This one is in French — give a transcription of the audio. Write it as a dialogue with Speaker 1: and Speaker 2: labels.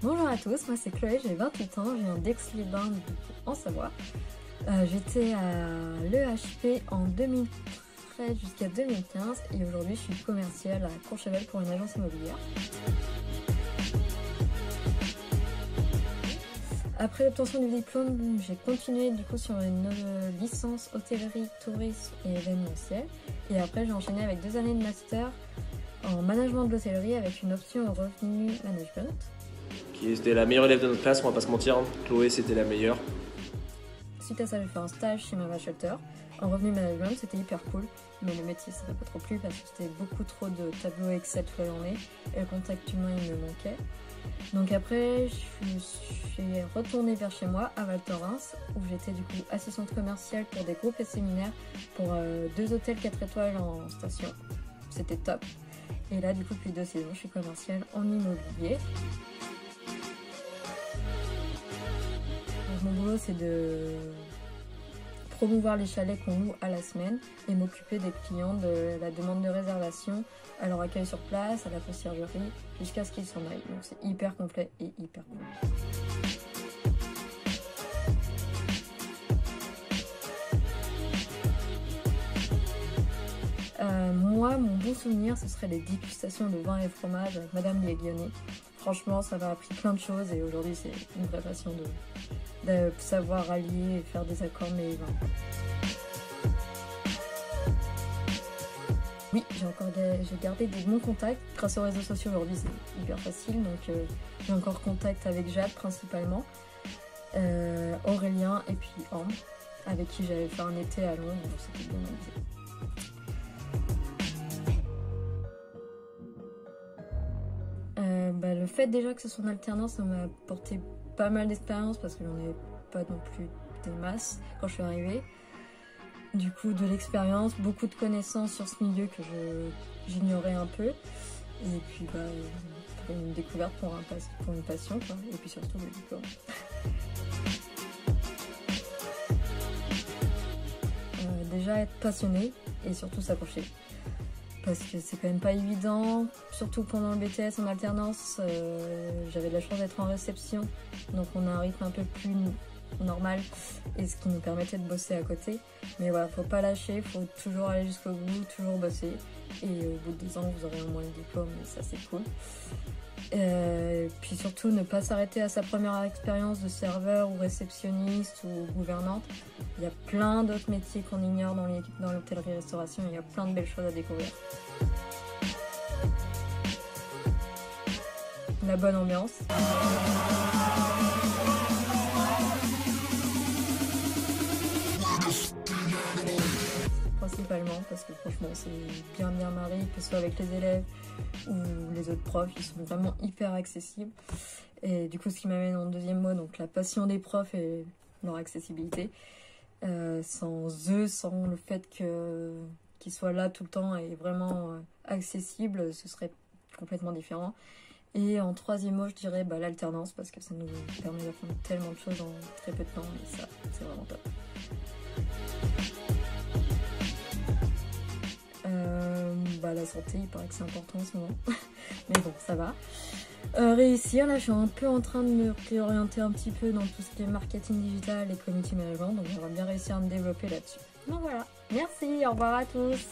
Speaker 1: Bonjour à tous, moi c'est Chloé, j'ai 28 ans, je viens d'Aix-les-Bains en Savoie. J'étais à l'EHP en 2013 jusqu'à 2015 et aujourd'hui je suis commerciale à Courchevel pour une agence immobilière. Après l'obtention du diplôme, j'ai continué du coup sur une licence hôtellerie, tourisme et événementiel. Et après j'ai enchaîné avec 2 années de master en management de l'hôtellerie avec une option en revenu management.
Speaker 2: Qui était la meilleure élève de notre classe, on va pas se mentir. Chloé, c'était la meilleure.
Speaker 1: Suite à ça, j'ai fait un stage chez Mama Shelter en revenu management, c'était hyper cool. Mais le métier, ça m'a pas trop plu parce que c'était beaucoup trop de tableaux Excel toute la journée et le contact humain, il me manquait. Donc après, je suis retournée vers chez moi à Val Thorens où j'étais du coup assistante commerciale pour des groupes et séminaires pour 2 hôtels 4 étoiles en station. C'était top. Et là, du coup, depuis 2 saisons, je suis commerciale en immobilier. Mon boulot, c'est de promouvoir les chalets qu'on loue à la semaine et m'occuper des clients de la demande de réservation, à leur accueil sur place, à la conciergerie, jusqu'à ce qu'ils s'en aillent. Donc c'est hyper complet et hyper cool. Moi, mon bon souvenir, ce serait les dégustations de vin et fromage avec Madame Léguionnet. Franchement, ça m'a appris plein de choses et aujourd'hui, c'est une vraie passion de savoir allier et faire des accords mais vins. Oui, j'ai gardé des bons contacts. Grâce aux réseaux sociaux, aujourd'hui, c'est hyper facile. Donc, j'ai encore contact avec Jade principalement, Aurélien et puis Ambre, avec qui j'avais fait un été à Londres, donc c'était bien amusé. Le fait déjà que ce soit en alternance, ça m'a apporté pas mal d'expérience parce que j'en ai pas non plus des masses quand je suis arrivée. Du coup, de l'expérience, beaucoup de connaissances sur ce milieu que j'ignorais un peu. Et puis, une découverte pour une passion, quoi. Et puis surtout le diplôme. Déjà être passionné et surtout s'accrocher. Parce que c'est quand même pas évident, surtout pendant le BTS en alternance, j'avais de la chance d'être en réception, donc on a un rythme un peu plus normal et ce qui nous permettait de bosser à côté. Mais voilà, faut pas lâcher, faut toujours aller jusqu'au bout, toujours bosser et au bout de 2 ans vous aurez au moins le diplôme et ça c'est cool. Puis surtout ne pas s'arrêter à sa première expérience de serveur ou réceptionniste ou gouvernante. Il y a plein d'autres métiers qu'on ignore dans l'hôtellerie-restauration, il y a plein de belles choses à découvrir. La bonne ambiance. Principalement parce que franchement c'est bien marré, que ce soit avec les élèves ou les autres profs, ils sont vraiment hyper accessibles. Et du coup ce qui m'amène en deuxième mot, donc la passion des profs et leur accessibilité. Sans eux, sans le fait qu'ils soient là tout le temps et vraiment accessibles, ce serait complètement différent. Et en troisième mot, je dirais l'alternance parce que ça nous permet d'apprendre tellement de choses en très peu de temps et ça, c'est vraiment top. La santé, il paraît que c'est important en ce moment, mais bon, ça va. Réussir, là je suis un peu en train de me réorienter un petit peu dans tout ce qui est marketing digital et community management, donc j'aimerais bien réussir à me développer là-dessus. Donc voilà, merci, au revoir à tous.